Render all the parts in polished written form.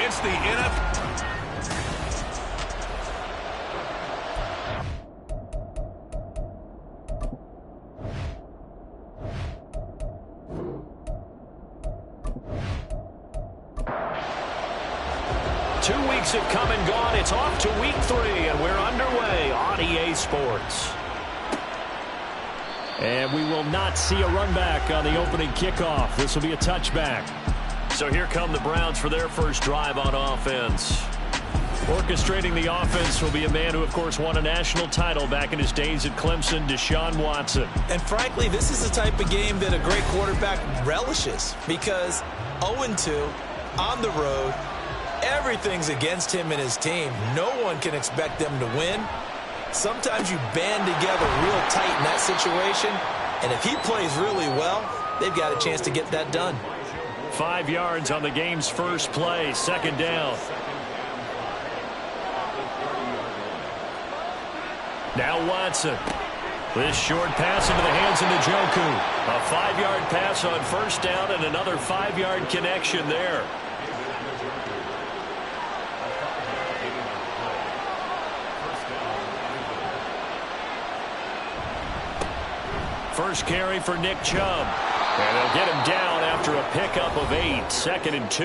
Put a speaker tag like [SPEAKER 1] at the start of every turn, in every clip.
[SPEAKER 1] It's the NFL.
[SPEAKER 2] 2 weeks have come and gone. It's off to week 3, and we're underway on EA Sports. And we will not see a run back on the opening kickoff. This will be a touchback. So here come the Browns for their first drive on offense. Orchestrating the offense will be a man who, of course, won a national title back in his days at Clemson, Deshaun Watson.
[SPEAKER 3] And frankly, this is the type of game that a great quarterback relishes because 0-2 on the road, everything's against him and his team. No one can expect them to win. Sometimes you band together real tight in that situation, and if he plays really well, they've got a chance to get that done.
[SPEAKER 2] 5 yards on the game's first play, second down. Now Watson. This short pass into the hands of Njoku. A 5-yard pass on first down and another 5-yard connection there. First carry for Nick Chubb. And they'll get him down after a pickup of 8, 2nd and 2.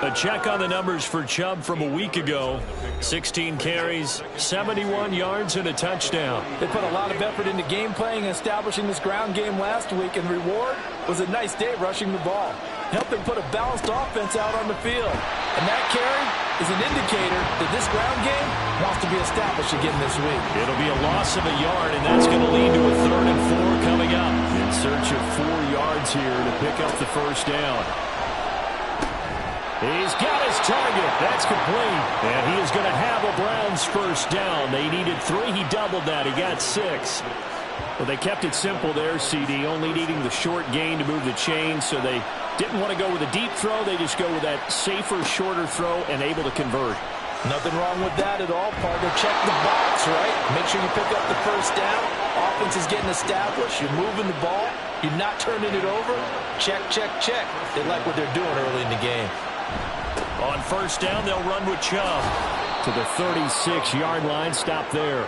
[SPEAKER 2] A check on the numbers for Chubb from a week ago. 16 carries, 71 yards, and a touchdown.
[SPEAKER 4] They put a lot of effort into game playing and establishing this ground game last week, and the reward was a nice day rushing the ball. Helped them put a balanced offense out on the field. And that carry is an indicator that this ground game wants to be established again this week.
[SPEAKER 2] It'll be a loss of a yard, and that's going to lead to a 3rd and 4 coming up. In search of 4 yards here to pick up the first down. He's got his target. That's complete. And he is going to have a Browns first down. They needed 3. He doubled that. He got 6. Well, they kept it simple there, CD, only needing the short gain to move the chains, so they didn't want to go with a deep throw. They just go with that safer, shorter throw and able to convert.
[SPEAKER 4] Nothing wrong with that at all, partner. Check the box, right? Make sure you pick up the first down. Offense is getting established. You're moving the ball. You're not turning it over. Check, check, check. They like what they're doing early in the game.
[SPEAKER 2] On first down, they'll run with Chubb to the 36-yard line. Stop there.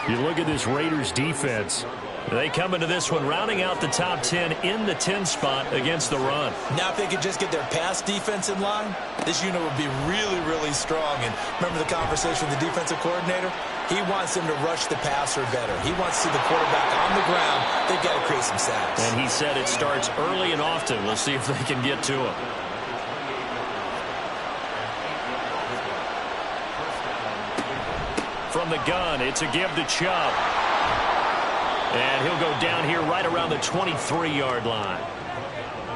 [SPEAKER 2] You look at this Raiders defense. They come into this one rounding out the top 10 in the 10 spot against the run.
[SPEAKER 3] Now if they could just get their pass defense in line, this unit would be really, really strong. And remember the conversation with the defensive coordinator? He wants them to rush the passer better. He wants to see the quarterback on the ground. They've got to create some sacks.
[SPEAKER 2] And he said it starts early and often. We'll see if they can get to him. From the gun, it's a give to Chubb. And he'll go down here right around the 23-yard line.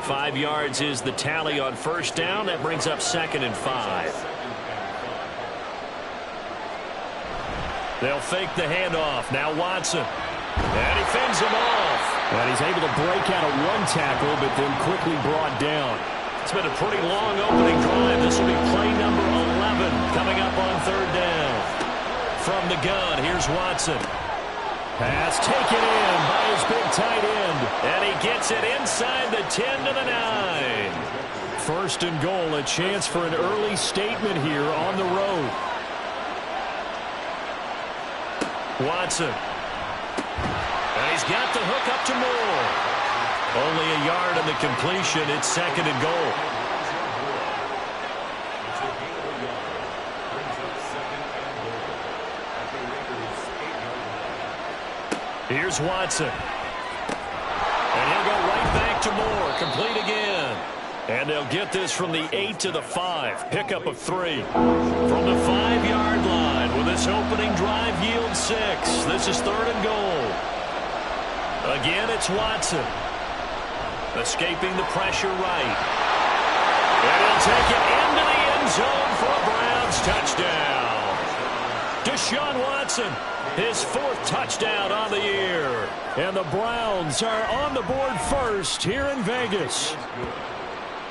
[SPEAKER 2] 5 yards is the tally on first down. That brings up 2nd and 5. They'll fake the handoff. Now Watson. And he fends him off. And he's able to break out of one tackle, but then quickly brought down. It's been a pretty long opening drive. This will be play number 11 coming up on 3rd down. From the gun, here's Watson. Pass taken in by his big tight end. And he gets it inside the 10 to the 9. 1st and goal, a chance for an early statement here on the road. Watson. And he's got the hook up to Moore. Only a yard on the completion. It's 2nd and goal. Here's Watson. And he'll go right back to Moore. Complete again. And they'll get this from the 8 to the 5. Pickup of 3. From the 5-yard line with this opening drive yield 6. This is 3rd and goal. Again, it's Watson. Escaping the pressure right. And he'll take it into the end zone for a Browns touchdown. Deshaun Watson. His 4th touchdown on the year. And the Browns are on the board first here in Vegas.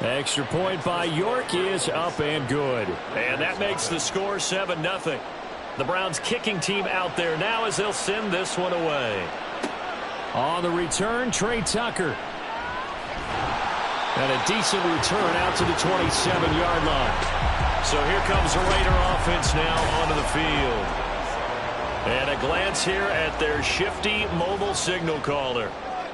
[SPEAKER 2] Extra point by York is up and good. And that makes the score 7-0. The Browns kicking team out there now as they'll send this one away. On the return, Trey Tucker. And a decent return out to the 27-yard line. So here comes the Raider offense now onto the field. And a glance here at their shifty mobile signal caller.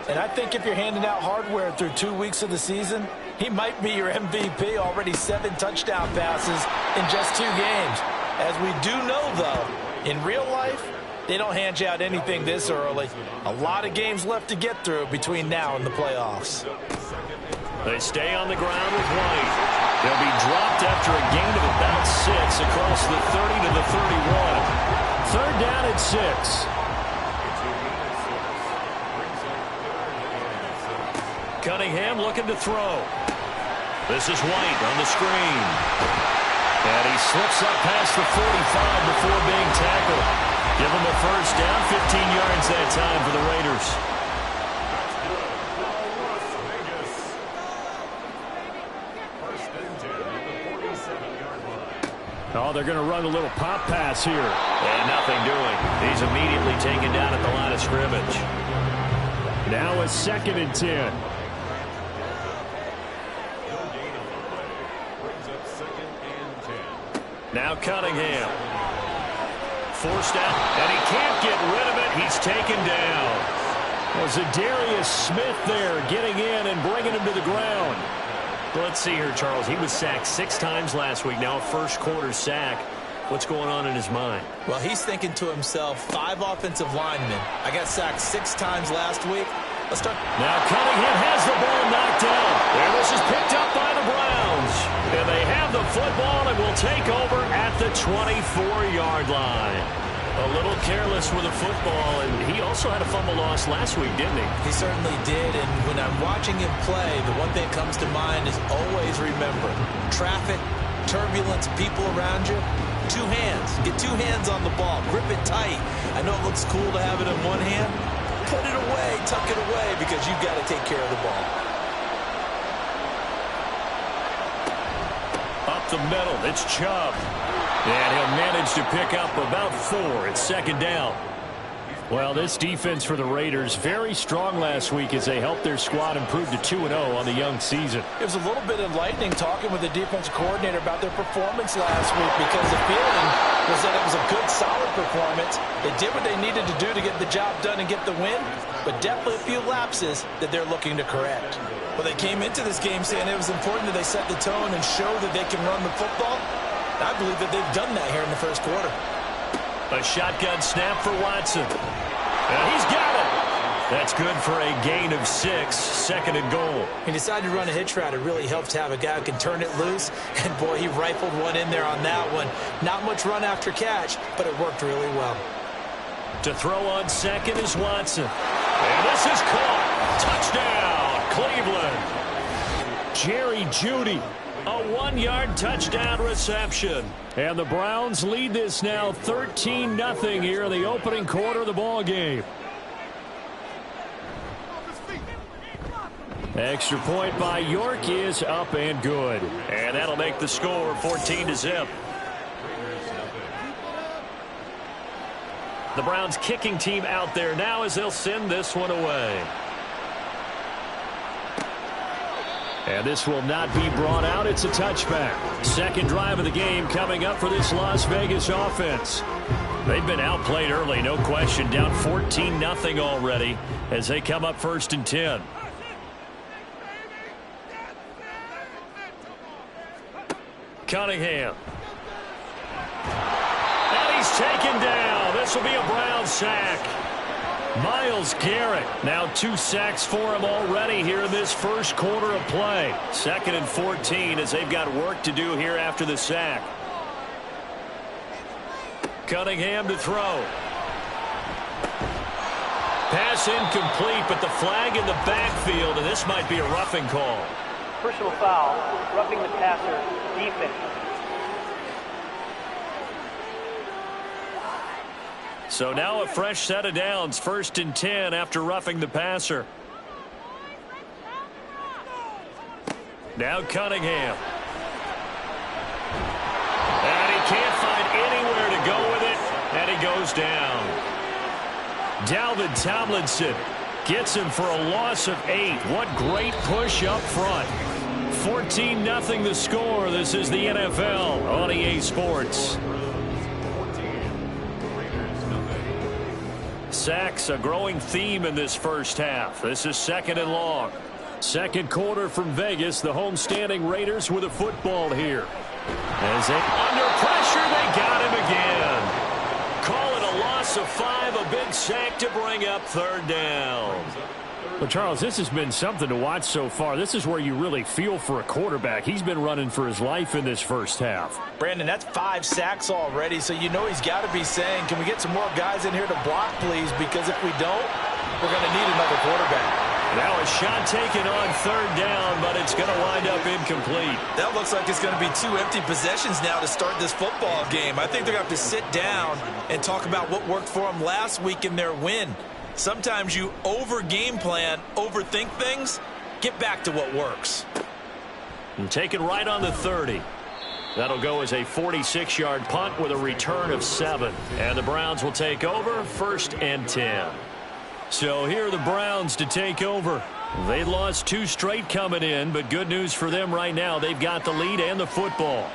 [SPEAKER 4] And I think if you're handing out hardware through 2 weeks of the season, he might be your MVP. Already 7 touchdown passes in just 2 games. As we do know, though, in real life, they don't hand you out anything this early. A lot of games left to get through between now and the playoffs.
[SPEAKER 2] They stay on the ground with White. They'll be dropped after a gain of about 6 across the 30 to the 31. 3rd down and 6. Cunningham looking to throw. This is White on the screen. And he slips up past the 45 before being tackled. Give him a first down, 15 yards that time for the Raiders. Oh, they're going to run a little pop pass here. And nothing doing. He's immediately taken down at the line of scrimmage. Now a 2nd and 10. Now Cunningham. Forced out, and he can't get rid of it. He's taken down. Was it Darius Smith there getting in and bringing him to the ground? Let's see here, Charles. He was sacked 6 times last week. Now a first-quarter sack. What's going on in his mind?
[SPEAKER 3] Well, he's thinking to himself, 5 offensive linemen. I got sacked 6 times last week. Let's start.
[SPEAKER 2] Now Cunningham has the ball knocked down. And this is picked up by the Browns. And they have the football and will take over at the 24-yard line. A little careless with the football, and he also had a fumble loss last week, didn't he?
[SPEAKER 3] He certainly did, and when I'm watching him play, the one thing that comes to mind is always remember, traffic, turbulence, people around you, 2 hands. Get 2 hands on the ball. Grip it tight. I know it looks cool to have it in one hand. Put it away, tuck it away, because you've got to take care of the ball.
[SPEAKER 2] Up the middle, it's Chubb. And he'll manage to pick up about 4. It's 2nd down. Well, this defense for the Raiders, very strong last week as they helped their squad improve to 2-0 on the young season.
[SPEAKER 4] It was a little bit enlightening talking with the defensive coordinator about their performance last week because the feeling was that it was a good, solid performance. They did what they needed to do to get the job done and get the win, but definitely a few lapses that they're looking to correct. Well, they came into this game saying it was important that they set the tone and show that they can run the football. I believe that they've done that here in the first quarter.
[SPEAKER 2] A shotgun snap for Watson. And he's got it. That's good for a gain of 6, 2nd and goal.
[SPEAKER 3] He decided to run a hitch route. It really helps to have a guy who can turn it loose. And, boy, he rifled one in there on that one. Not much run after catch, but it worked really well.
[SPEAKER 2] To throw on 2nd is Watson. And this is caught. Touchdown, Cleveland. Jerry Jeudy. A 1-yard touchdown reception. And the Browns lead this now 13-0 here in the opening quarter of the ball game. Extra point by York is up and good. And that'll make the score 14-0. The Browns kicking team out there now as they'll send this one away. And this will not be brought out. It's a touchback. 2nd drive of the game coming up for this Las Vegas offense. They've been outplayed early, no question. Down 14-0 already as they come up 1st and 10. Cunningham. And he's taken down. This will be a Brown sack. Myles Garrett, now 2 sacks for him already here in this first quarter of play. 2nd and 14 as they've got work to do here after the sack. Cunningham to throw. Pass incomplete, but the flag in the backfield, and this might be a roughing call.
[SPEAKER 1] Personal foul, roughing the passer, defense.
[SPEAKER 2] So now a fresh set of downs, 1st and 10 after roughing the passer. Now Cunningham. And he can't find anywhere to go with it, and he goes down. Dalvin Tomlinson Gets him for a loss of 8. What great push up front. 14-0 the score. This is the NFL on EA Sports. Sacks, a growing theme in this first half. This is 2nd and long. Second quarter from Vegas. The homestanding Raiders with a football here. As they under pressure, they got him again. Call it a loss of 5, a big sack to bring up 3rd down.
[SPEAKER 5] Well, Charles, this has been something to watch so far. This is where you really feel for a quarterback. He's been running for his life in this first half.
[SPEAKER 4] Brandon, that's 5 sacks already, so you know he's got to be saying, can we get some more guys in here to block, please? Because if we don't, we're going to need another quarterback.
[SPEAKER 2] Now a shot taken on 3rd down, but it's going to wind up incomplete.
[SPEAKER 3] That looks like it's going to be 2 empty possessions now to start this football game. I think they're going to have to sit down and talk about what worked for them last week in their win. Sometimes you over-game plan, overthink things. Get back to what works.
[SPEAKER 2] And taken right on the 30. That'll go as a 46-yard punt with a return of 7. And the Browns will take over 1st and 10. So here are the Browns to take over. They lost 2 straight coming in, but good news for them right now. They've got the lead and the football.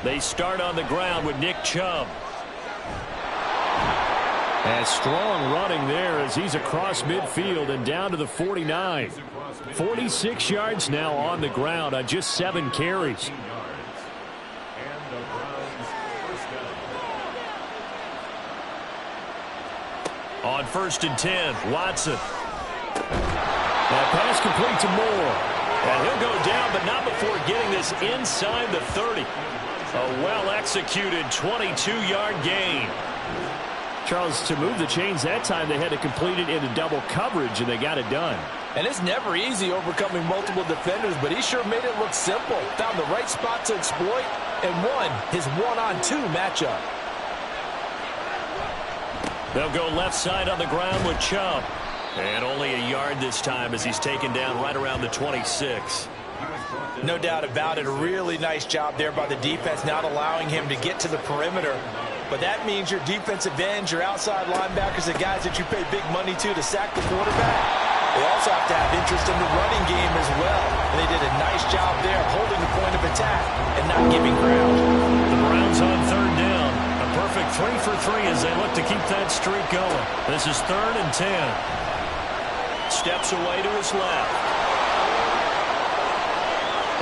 [SPEAKER 2] They start on the ground with Nick Chubb.
[SPEAKER 5] And strong running there as he's across midfield and down to the 49. 46 yards now on the ground on just 7 carries.
[SPEAKER 2] On 1st and 10, Watson.
[SPEAKER 5] That pass complete to Moore.
[SPEAKER 2] And he'll go down, but not before getting this inside the 30. A well-executed 22-yard gain.
[SPEAKER 5] Charles, to move the chains that time, they had to complete it into double coverage, and they got it done.
[SPEAKER 4] And it's never easy overcoming multiple defenders, but he sure made it look simple. Found the right spot to exploit and won his 1-on-2 matchup.
[SPEAKER 2] They'll go left side on the ground with Chubb. And only a yard this time as he's taken down right around the 26.
[SPEAKER 4] No doubt about it. A really nice job there by the defense, not allowing him to get to the perimeter. But that means your defensive ends, your outside linebackers, the guys that you pay big money to sack the quarterback, they also have to have interest in the running game as well. And they did a nice job there holding the point of attack and not giving ground.
[SPEAKER 2] The Browns on 3rd down. A perfect 3 for 3 as they look to keep that streak going. This is 3rd and 10. Steps away to his left.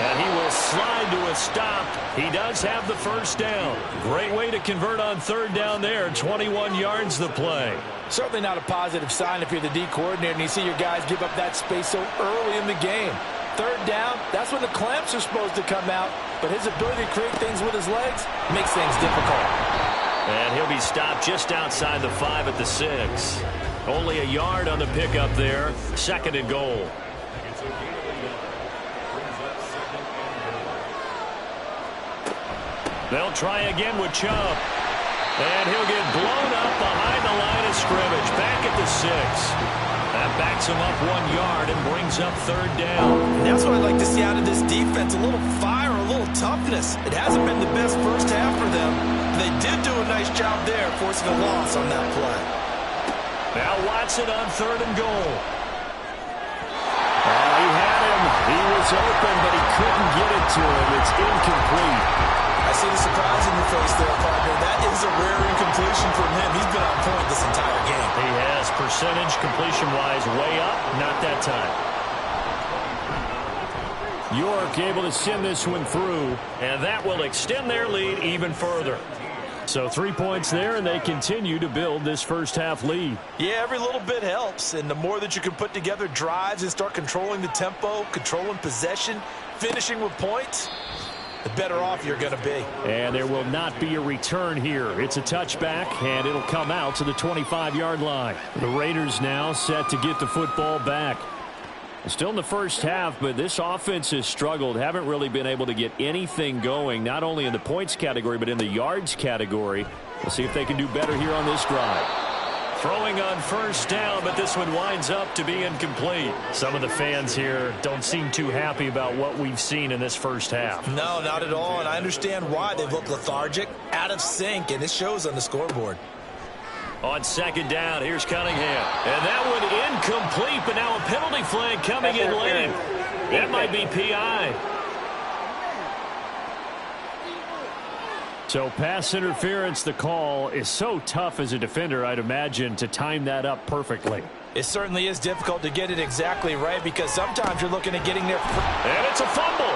[SPEAKER 2] And he will slide to a stop. He does have the 1st down. Great way to convert on 3rd down there. 21 yards the play.
[SPEAKER 4] Certainly not a positive sign if you're the D coordinator and you see your guys give up that space so early in the game. 3rd down, that's when the clamps are supposed to come out. But his ability to create things with his legs makes things difficult.
[SPEAKER 2] And he'll be stopped just outside the 5 at the 6. Only a yard on the pickup there. 2nd and goal. They'll try again with Chubb. And he'll get blown up behind the line of scrimmage. Back at the 6. That backs him up 1 yard and brings up 3rd down.
[SPEAKER 3] And that's what I'd like to see out of this defense. A little fire, a little toughness. It hasn't been the best first half for them. They did do a nice job there, forcing a loss on that play.
[SPEAKER 2] Now Watson on 3rd and goal.
[SPEAKER 5] He had him. He was open, but he couldn't get it to him. It's incomplete.
[SPEAKER 3] I see the surprise in your face there, partner. That is a rare incompletion from him. He's been on point this entire game.
[SPEAKER 2] He has percentage completion-wise way up. Not that time.
[SPEAKER 5] York able to send this one through.
[SPEAKER 2] And that will extend their lead even further.
[SPEAKER 5] So 3 points there, and they continue to build this first half lead.
[SPEAKER 4] Yeah, every little bit helps. And the more that you can put together drives and start controlling the tempo, controlling possession, finishing with points, the better off you're going to be.
[SPEAKER 5] And there will not be a return here. It's a touchback, and it'll come out to the 25-yard line. The Raiders now set to get the football back. Still in the first half, but this offense has struggled. Haven't really been able to get anything going, not only in the points category, but in the yards category. We'll see if they can do better here on this drive.
[SPEAKER 2] Throwing on 1st down, but this one winds up to be incomplete. Some of the fans here don't seem too happy about what we've seen in this first half.
[SPEAKER 3] No, not at all, and I understand why. They've looked lethargic, out of sync, and it shows on the scoreboard.
[SPEAKER 2] On second down, here's Cunningham. And that one incomplete, but now a penalty flag coming in late. That might be PI.
[SPEAKER 5] So pass interference, the call is so tough as a defender, I'd imagine, to time that up perfectly.
[SPEAKER 4] It certainly is difficult to get it exactly right because sometimes you're looking at getting there.
[SPEAKER 2] And it's a fumble.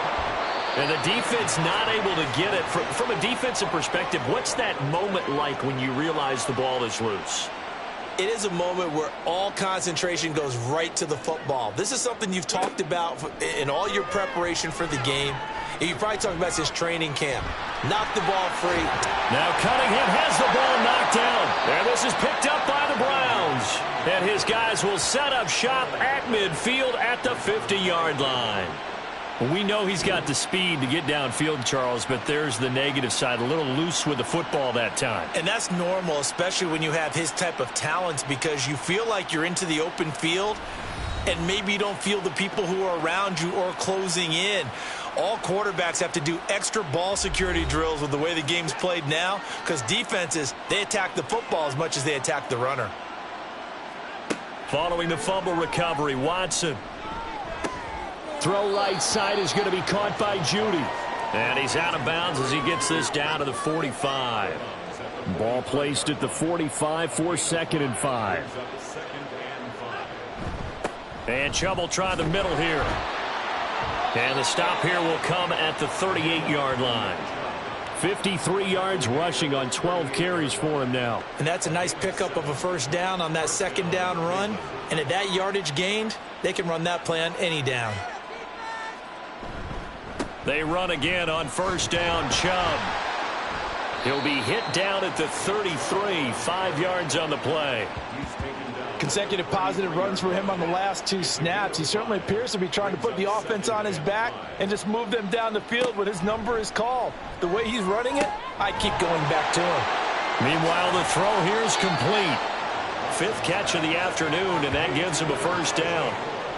[SPEAKER 2] And the defense not able to get it. From a defensive perspective, what's that moment like when you realize the ball is loose?
[SPEAKER 3] It is a moment where all concentration goes right to the football. This is something you've talked about in all your preparation for the game. And you probably talked about since training camp. Knock the ball free.
[SPEAKER 2] Now Cunningham has the ball knocked down. And this is picked up by the Browns. And his guys will set up shop at midfield at the 50-yard line.
[SPEAKER 5] We know he's got the speed to get downfield, Charles, but there's the negative side. A little loose with the football that time.
[SPEAKER 3] And that's normal, especially when you have his type of talents, because you feel like you're into the open field and maybe you don't feel the people who are around you or closing in. All quarterbacks have to do extra ball security drills with the way the game's played now because defenses, they attack the football as much as they attack the runner.
[SPEAKER 2] Following the fumble recovery, Watson.
[SPEAKER 5] Throw right side is going to be caught by Judy.
[SPEAKER 2] And he's out of bounds as he gets this down to the 45.
[SPEAKER 5] Ball placed at the 45 for 2nd and 5.
[SPEAKER 2] And Chubb will try the middle here. And the stop here will come at the 38-yard line.
[SPEAKER 5] 53 yards rushing on 12 carries for him now.
[SPEAKER 3] And that's a nice pickup of a first down on that second down run. And at that yardage gained, they can run that play on any down.
[SPEAKER 2] They run again on first down, Chubb. He'll be hit down at the 33, 5 yards on the play.
[SPEAKER 4] Consecutive positive runs for him on the last 2 snaps. He certainly appears to be trying to put the offense on his back and just move them down the field when his number is called. The way he's running it, I keep going back to him.
[SPEAKER 2] Meanwhile, the throw here is complete. 5th catch of the afternoon, and that gives him a first down.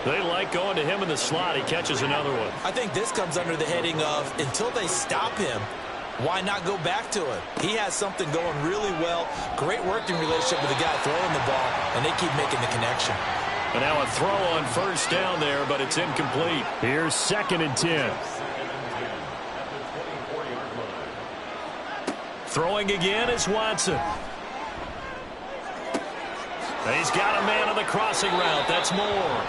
[SPEAKER 2] They like going to him in the slot. He catches another one.
[SPEAKER 3] I think this comes under the heading of until they stop him, why not go back to it? He has something going really well. Great working relationship with the guy throwing the ball, and they keep making the connection.
[SPEAKER 2] And now a throw on first down there, but it's incomplete.
[SPEAKER 5] Here's 2nd and 10.
[SPEAKER 2] Throwing again is Watson. He's got a man on the crossing route. That's Moore.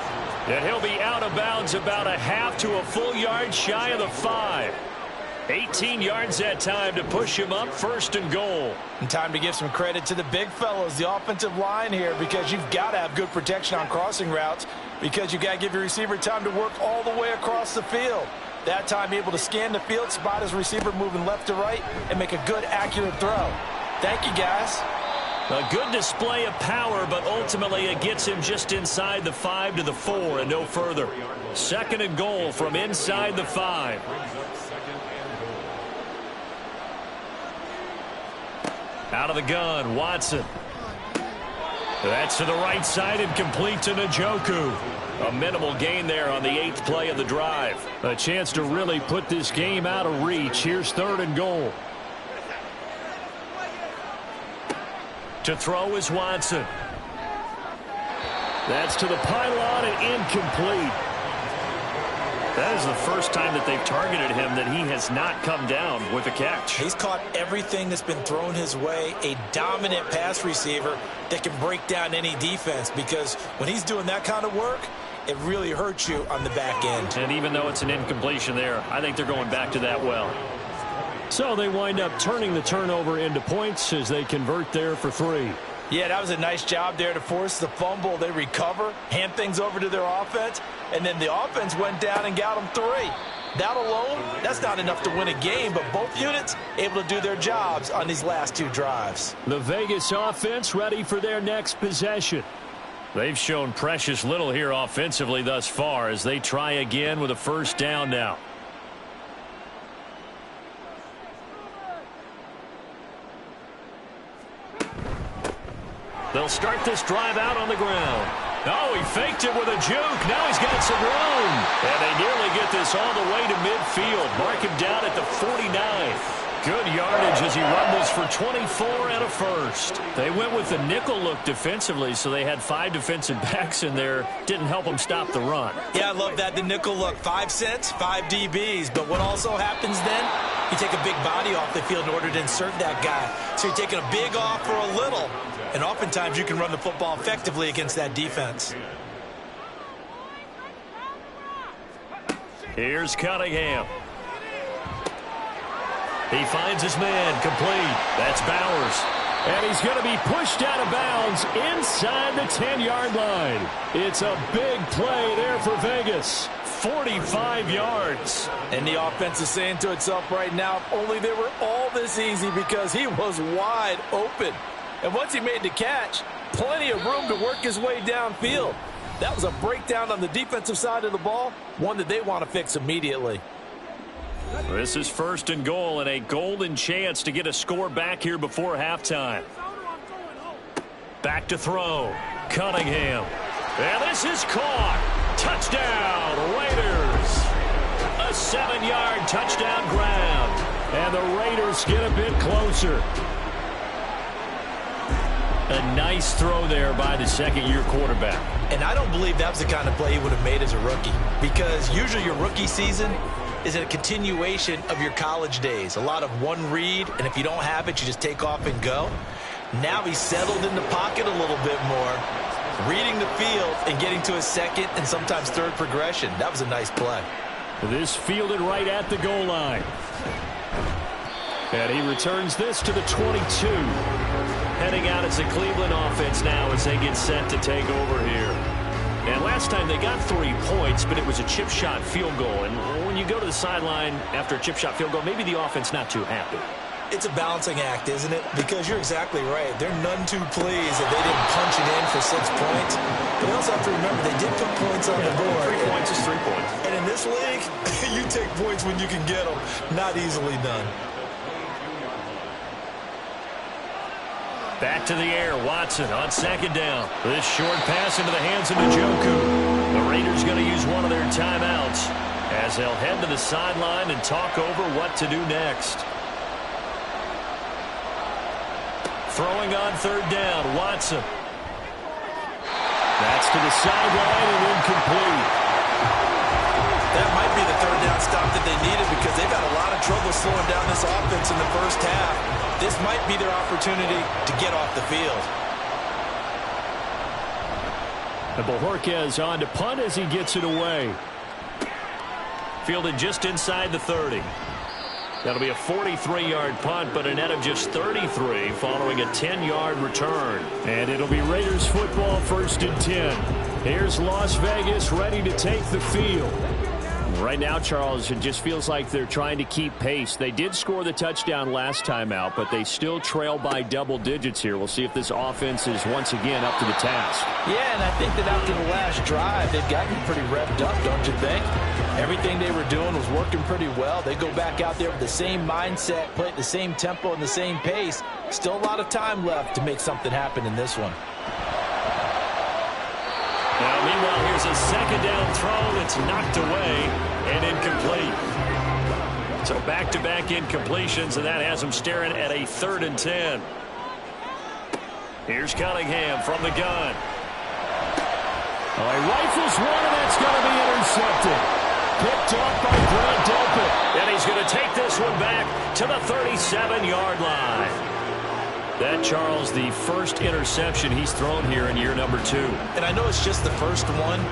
[SPEAKER 2] And he'll be out of bounds about a half to a full yard shy of the 5. 18 yards that time to push him up 1st and goal.
[SPEAKER 4] And time to give some credit to the big fellows, the offensive line here, because you've got to have good protection on crossing routes because you've got to give your receiver time to work all the way across the field. That time, be able to scan the field, spot his receiver moving left to right, and make a good, accurate throw. Thank you, guys.
[SPEAKER 2] A good display of power, but ultimately it gets him just inside the 5 to the 4 and no further. 2nd and goal from inside the 5. Out of the gun, Watson. That's to the right side and complete to Njoku. A minimal gain there on the 8th play of the drive.
[SPEAKER 5] A chance to really put this game out of reach. Here's 3rd and goal.
[SPEAKER 2] To throw is Watson.
[SPEAKER 5] That's to the pylon and incomplete.
[SPEAKER 2] That is the first time that they've targeted him that he has not come down with a catch.
[SPEAKER 3] He's caught everything that's been thrown his way. A dominant pass receiver that can break down any defense because when he's doing that kind of work, it really hurts you on the back end.
[SPEAKER 2] And even though it's an incompletion there, I think they're going back to that well.
[SPEAKER 5] So they wind up turning the turnover into points as they convert there for 3.
[SPEAKER 4] Yeah, that was a nice job there to force the fumble. They recover, hand things over to their offense, and then the offense went down and got them 3. That alone, that's not enough to win a game, but both units able to do their jobs on these last 2 drives.
[SPEAKER 5] The Vegas offense ready for their next possession.
[SPEAKER 2] They've shown precious little here offensively thus far as they try again with a first down now. They'll start this drive out on the ground. Oh, he faked it with a juke. Now he's got some room. And they nearly get this all the way to midfield. Mark him down at the 49. Good yardage as he rumbles for 24 and a first. They went with the nickel look defensively, so they had 5 defensive backs in there. Didn't help them stop the run.
[SPEAKER 3] Yeah, I love that, the nickel look. 5 cents, 5 DBs. But what also happens then, you take a big body off the field in order to insert that guy. So you're taking a big off for a little. And oftentimes you can run the football effectively against that defense.
[SPEAKER 2] Here's Cunningham. He finds his man, complete. That's Bowers.
[SPEAKER 5] And he's going to be pushed out of bounds inside the 10-yard line. It's a big play there for Vegas. 45 yards.
[SPEAKER 4] And the offense is saying to itself right now, if only they were all this easy, because he was wide open. And once he made the catch, plenty of room to work his way downfield. That was a breakdown on the defensive side of the ball, one that they want to fix immediately.
[SPEAKER 2] This is 1st and goal and a golden chance to get a score back here before halftime. Back to throw. Cunningham. And this is caught. Touchdown, Raiders. A 7-yard touchdown grab.
[SPEAKER 5] And the Raiders get a bit closer.
[SPEAKER 2] A nice throw there by the second-year quarterback.
[SPEAKER 3] And I don't believe that was the kind of play he would have made as a rookie, because usually your rookie season is a continuation of your college days. A lot of one read, and if you don't have it, you just take off and go. Now he's settled in the pocket a little bit more, reading the field and getting to his second and sometimes third progression. That was a nice play.
[SPEAKER 5] This fielded right at the goal line. And he returns this to the 22.
[SPEAKER 2] Heading out, it's a Cleveland offense now as they get set to take over here. And last time they got 3 points, but it was a chip shot field goal. And when you go to the sideline after a chip shot field goal, maybe the offense not too happy.
[SPEAKER 3] It's a balancing act, isn't it? Because you're exactly right. They're none too pleased that they didn't punch it in for 6 points. But you also have to remember, they did put points on the board.
[SPEAKER 2] 3 points is 3 points.
[SPEAKER 3] And in this league, you take points when you can get them. Not easily done.
[SPEAKER 2] Back to the air, Watson on 2nd down. This short pass into the hands of Njoku. The Raiders going to use one of their timeouts as they'll head to the sideline and talk over what to do next. Throwing on 3rd down, Watson.
[SPEAKER 5] That's to the sideline and incomplete.
[SPEAKER 3] That might be the 3rd down stop that they needed, because they've had a lot of trouble slowing down this offense in the first half. This might be their opportunity to get off the field.
[SPEAKER 5] And Bojorquez on to punt as he gets it away.
[SPEAKER 2] Fielded just inside the 30. That'll be a 43-yard punt, but a net of just 33 following a 10-yard return.
[SPEAKER 5] And it'll be Raiders football, 1st and 10. Here's Las Vegas ready to take the field.
[SPEAKER 6] Right now, Charles, it just feels like they're trying to keep pace. They did score the touchdown last time out, but they still trail by double digits here. We'll see if this offense is once again up to the task.
[SPEAKER 4] Yeah, and I think that after the last drive, they've gotten pretty revved up, don't you think? Everything they were doing was working pretty well. They go back out there with the same mindset, play at the same tempo and the same pace. Still a lot of time left to make something happen in this one.
[SPEAKER 2] Now, meanwhile, here's a 2nd down throw that's knocked away and incomplete. So back-to-back incompletions, and that has them staring at a 3rd and 10. Here's Cunningham from the gun.
[SPEAKER 5] Oh, he rifles one, and that's going to be intercepted. Picked off by Grant Delpit.
[SPEAKER 2] And he's going to take this one back to the 37-yard line. That, Charles, the first interception he's thrown here in year number 2.
[SPEAKER 3] And I know it's just the first one,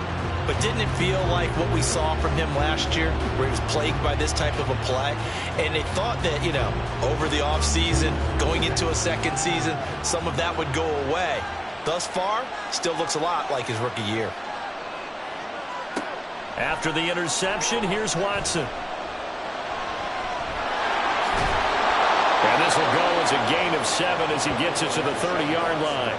[SPEAKER 3] but didn't it feel like what we saw from him last year, where he was plagued by this type of a play? And they thought that, you know, over the offseason, going into a second season, some of that would go away. Thus far, still looks a lot like his rookie year.
[SPEAKER 2] After the interception, here's Watson. And this will go as a gain of 7 as he gets it to the 30-yard line.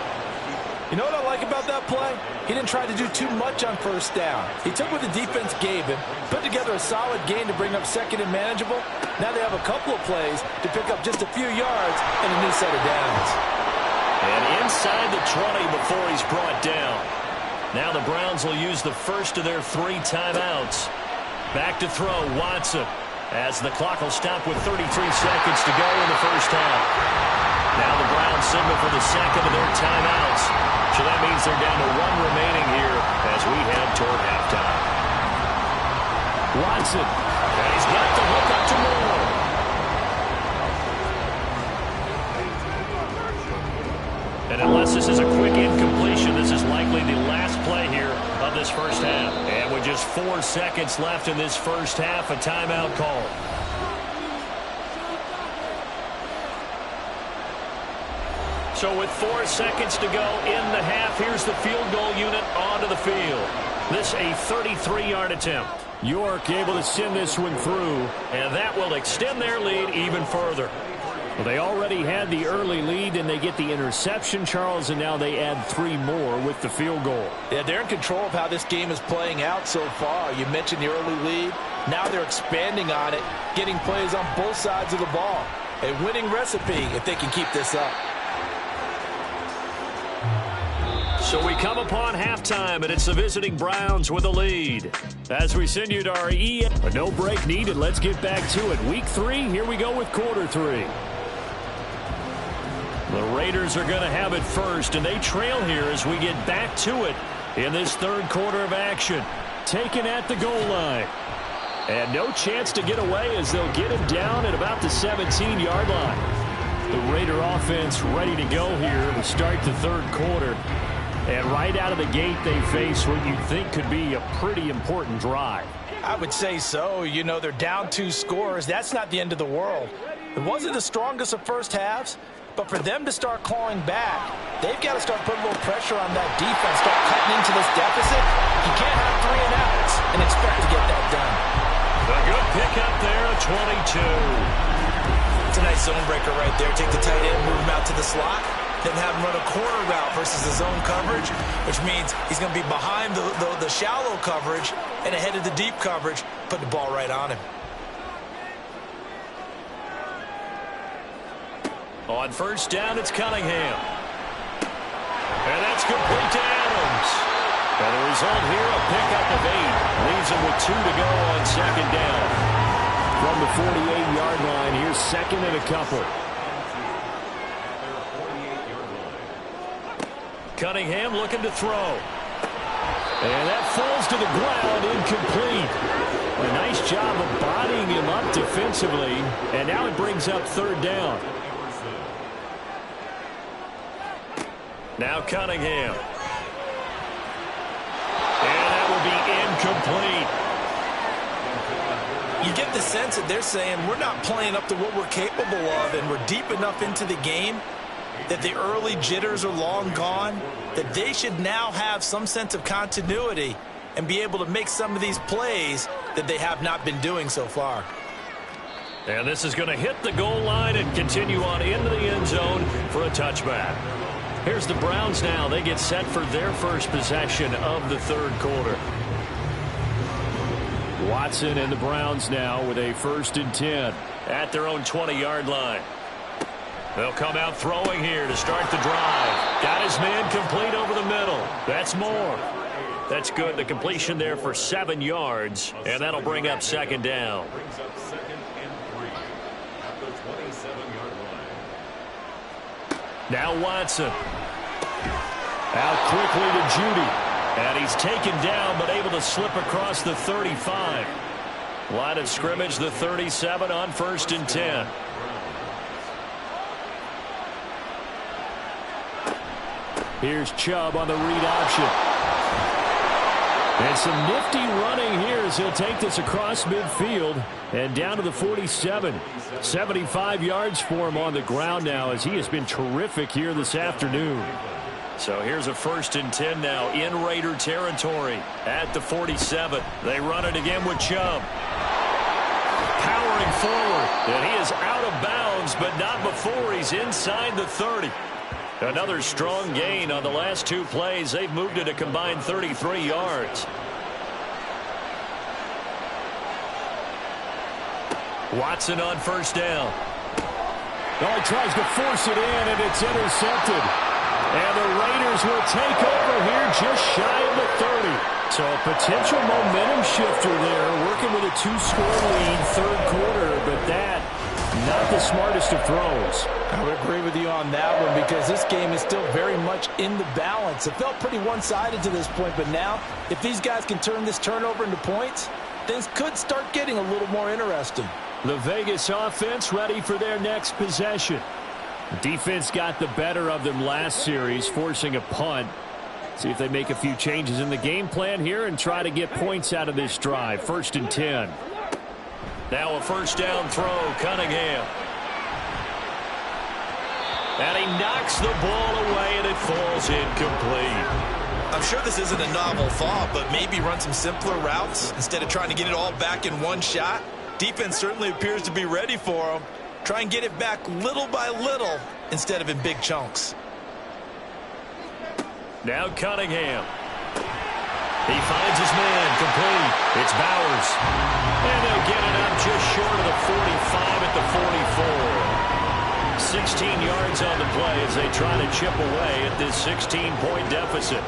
[SPEAKER 4] You know what I like about that play? He didn't try to do too much on 1st down. He took what the defense gave him, put together a solid gain to bring up 2nd and manageable. Now they have a couple of plays to pick up just a few yards and a new set of downs.
[SPEAKER 2] And inside the 20 before he's brought down. Now the Browns will use the first of their 3 timeouts. Back to throw, Watson. as the clock will stop with 33 seconds to go in the first half. Now the Browns signal for the second of their timeouts. So that means they're down to one remaining here as we head toward halftime.
[SPEAKER 5] Watson.
[SPEAKER 2] And he's got the hook up to Moore. And unless this is a quick incompletion, this is likely the last play here of this first half. And with just 4 seconds left in this first half, a timeout call. So with 4 seconds to go in the half, here's the field goal unit onto the field. This a 33-yard attempt.
[SPEAKER 5] York able to send this one through,
[SPEAKER 2] and that will extend their lead even further.
[SPEAKER 5] Well, they already had the early lead, and they get the interception, Charles, and now they add 3 more with the field goal.
[SPEAKER 4] Yeah, they're in control of how this game is playing out so far. You mentioned the early lead. Now they're expanding on it, getting plays on both sides of the ball. A winning recipe if they can keep this up.
[SPEAKER 2] So we come upon halftime, and it's the visiting Browns with a lead. As we send you to our
[SPEAKER 5] A no break needed. Let's get back to it. Week 3, here we go with quarter 3.
[SPEAKER 2] The Raiders are going to have it first, and they trail here as we get back to it in this third quarter of action.
[SPEAKER 5] Taken at the goal line. And no chance to get away as they'll get him down at about the 17-yard line. The Raider offense ready to go here to start the third quarter. And right out of the gate, they face what you'd think could be a pretty important drive.
[SPEAKER 4] I would say so. You know, they're down 2 scores. That's not the end of the world. It wasn't the strongest of first halves, but for them to start clawing back, they've got to start putting a little pressure on that defense, start cutting into this deficit. You can't have 3 and outs and expect to get that done.
[SPEAKER 2] A good pickup there, a 22.
[SPEAKER 3] It's a nice zone breaker right there. Take the tight end, move him out to the slot, then have him run a corner route versus the zone coverage, which means he's going to be behind the shallow coverage and ahead of the deep coverage, put the ball right on him.
[SPEAKER 2] On first down, it's Cunningham. And that's complete to Adams. And the result here, a pickup of 8. Leaves him with 2 to go on second down.
[SPEAKER 5] From the 48-yard line, here's second and a couple.
[SPEAKER 2] Cunningham looking to throw. And that falls to the ground, incomplete. A nice job of bodying him up defensively. And now it brings up third down. Now Cunningham. And that will be incomplete.
[SPEAKER 3] You get the sense that they're saying we're not playing up to what we're capable of, and we're deep enough into the game that the early jitters are long gone, that they should now have some sense of continuity and be able to make some of these plays that they have not been doing so far.
[SPEAKER 2] And this is going to hit the goal line and continue on into the end zone for a touchback. Here's the Browns now. They get set for their first possession of the third quarter.
[SPEAKER 5] Watson and the Browns now with a 1st and 10.
[SPEAKER 2] At their own 20-yard line. They'll come out throwing here to start the drive. Got his man complete over the middle. That's Moore. That's good. The completion there for 7 yards. And that'll bring up second down. Now Watson. Out quickly to Judy. And he's taken down but able to slip across the 35. Line of scrimmage, the 37 on 1st and 10.
[SPEAKER 5] Here's Chubb on the read option. And some nifty running here as he'll take this across midfield and down to the 47. 75 yards for him on the ground now as he has been terrific here this afternoon.
[SPEAKER 2] So here's a 1st and 10 now in Raider territory at the 47. They run it again with Chubb. Powering forward, and he is out of bounds, but not before he's inside the 30. Another strong gain on the last 2 plays. They've moved it a combined 33 yards. Watson on first down.
[SPEAKER 5] Oh, he tries to force it in, and it's intercepted. And the Raiders will take over here just shy of the 30. So a potential momentum shifter there, working with a 2-score lead, third quarter, but that, not the smartest of throws.
[SPEAKER 4] I would agree with you on that one because this game is still very much in the balance. It felt pretty one-sided to this point, but now, if these guys can turn this turnover into points, things could start getting a little more interesting.
[SPEAKER 5] The Vegas offense ready for their next possession. Defense got the better of them last series, forcing a punt. See if they make a few changes in the game plan here and try to get points out of this drive. 1st and 10.
[SPEAKER 2] Now a first down throw, Cunningham. And he knocks the ball away, and it falls incomplete.
[SPEAKER 3] I'm sure this isn't a novel thought, but maybe run some simpler routes instead of trying to get it all back in one shot. Defense certainly appears to be ready for him. Try and get it back little by little instead of in big chunks.
[SPEAKER 2] Now Cunningham. He finds his man, complete. It's Bowers. And they'll get it up just short of the 45 at the 44. 16 yards on the play as they try to chip away at this 16-point deficit.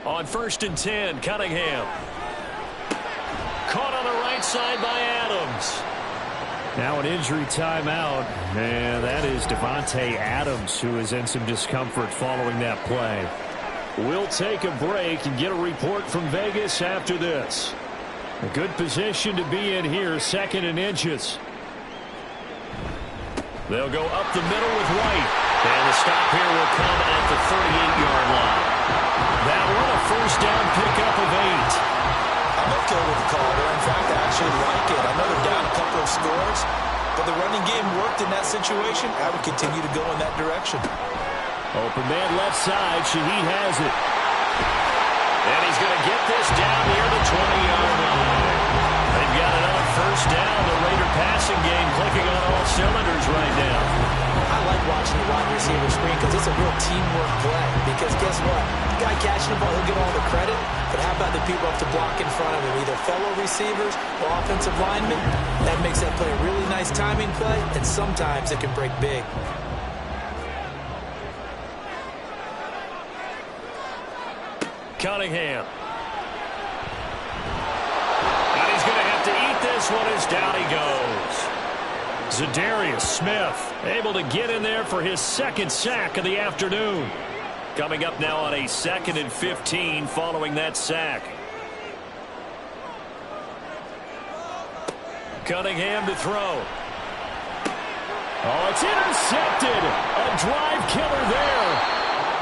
[SPEAKER 2] On 1st and 10, Cunningham. Caught on the right side by Adams.
[SPEAKER 5] Now an injury timeout, and that is Devontae Adams, who is in some discomfort following that play. We'll take a break and get a report from Vegas after this. A good position to be in here, 2nd and inches.
[SPEAKER 2] They'll go up the middle with White. And the stop here will come at the 38-yard line. That one, a first down pickup of 8.
[SPEAKER 3] I'm okay with the call there. In fact, I actually like it. I know they're down a couple of scores, but the running game worked in that situation. I would continue to go in that direction.
[SPEAKER 5] Open man left side. Shaheed has it.
[SPEAKER 2] And he's going to get this down near the 20-yard line. They've got another first down. The Raider passing game clicking on all cylinders right now.
[SPEAKER 4] I like watching the wide receiver screen because it's a real teamwork play. Because guess what? The guy catching the ball, he'll get all the credit. But how about the people up to block in front of him, either fellow receivers or offensive linemen? That makes that play a really nice timing play, and sometimes it can break big.
[SPEAKER 2] Cunningham. And he's going to have to eat this one as down he goes.
[SPEAKER 5] Zadarius Smith able to get in there for his 2nd sack of the afternoon.
[SPEAKER 2] Coming up now on a 2nd and 15 following that sack. Cunningham to throw.
[SPEAKER 5] Oh, it's intercepted. A drive killer there.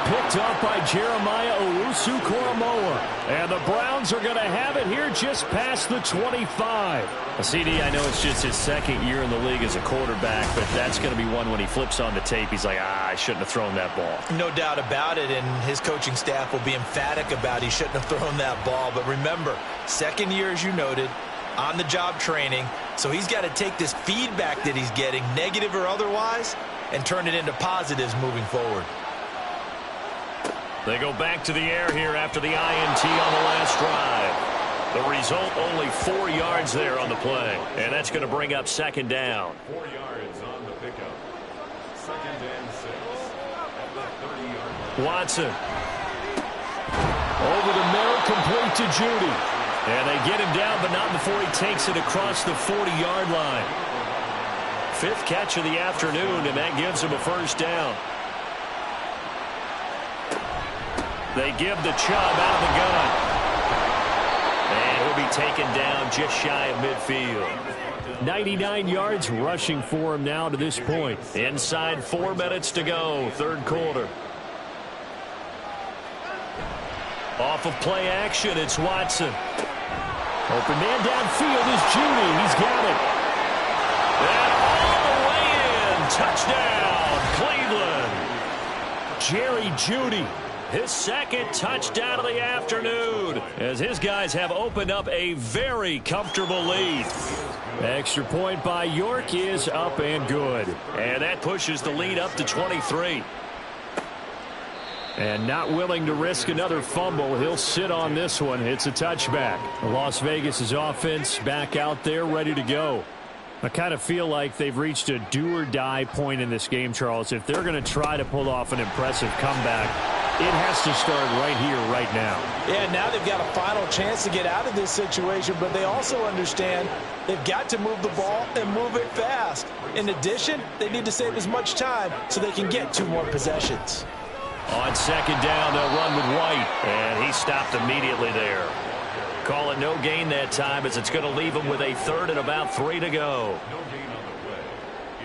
[SPEAKER 5] Picked up by Jeremiah Owusu-Koramoah. And the Browns are going to have it here just past the 25.
[SPEAKER 2] CD, I know it's just his 2nd year in the league as a quarterback, but that's going to be one when he flips on the tape. He's like, I shouldn't have thrown that ball.
[SPEAKER 3] No doubt about it, and his coaching staff will be emphatic about he shouldn't have thrown that ball. But remember, 2nd year, as you noted, on-the-job training, so he's got to take this feedback that he's getting, negative or otherwise, and turn it into positives moving forward.
[SPEAKER 2] They go back to the air here after the INT on the last drive. The result, only 4 yards there on the play. And that's going to bring up 2nd down.
[SPEAKER 7] 4 yards on the pickup. 2nd and 6 at the 30-yard line.
[SPEAKER 2] Watson.
[SPEAKER 5] Over the middle, complete to Judy.
[SPEAKER 2] And they get him down, but not before he takes it across the 40-yard line. 5th catch of the afternoon, and that gives him a first down. They give the Chubb out of the gun. And he'll be taken down just shy of midfield.
[SPEAKER 5] 99 yards rushing for him now to this point.
[SPEAKER 2] Inside 4 minutes to go, 3rd quarter. Off of play action, it's Watson.
[SPEAKER 5] Open man downfield is Judy. He's got it.
[SPEAKER 2] And all the way in. Touchdown, Cleveland.
[SPEAKER 5] Jerry Judy.
[SPEAKER 2] His 2nd touchdown of the afternoon as his guys have opened up a very comfortable lead.
[SPEAKER 5] Extra point by York is up and good.
[SPEAKER 2] And that pushes the lead up to 23.
[SPEAKER 5] And not willing to risk another fumble. He'll sit on this one. It's a touchback. Las Vegas' offense back out there ready to go. I kind of feel like they've reached a do-or-die point in this game, Charles. If they're going to try to pull off an impressive comeback, it has to start right here, right now.
[SPEAKER 3] Yeah, now they've got a final chance to get out of this situation, but they also understand they've got to move the ball and move it fast. In addition, they need to save as much time so they can get 2 more possessions.
[SPEAKER 2] On second down, they'll run with White, and he stopped immediately there. Call it no gain that time as it's going to leave them with a 3rd and about 3 to go.
[SPEAKER 7] No gain on the play.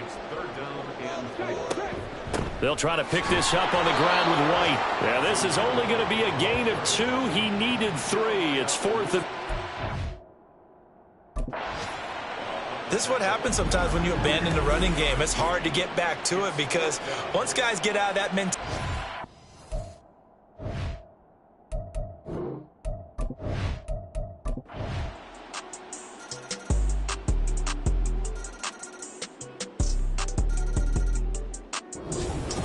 [SPEAKER 7] It's 3rd down and 4.
[SPEAKER 2] They'll try to pick this up on the ground with White. Yeah, this is only going to be a gain of 2. He needed 3. It's 4th and...
[SPEAKER 3] This is what happens sometimes when you abandon the running game. It's hard to get back to it because once guys get out of that mentality.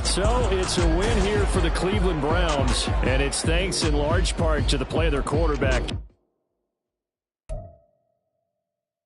[SPEAKER 5] So it's a win here for the Cleveland Browns, and it's thanks in large part to the play of their quarterback.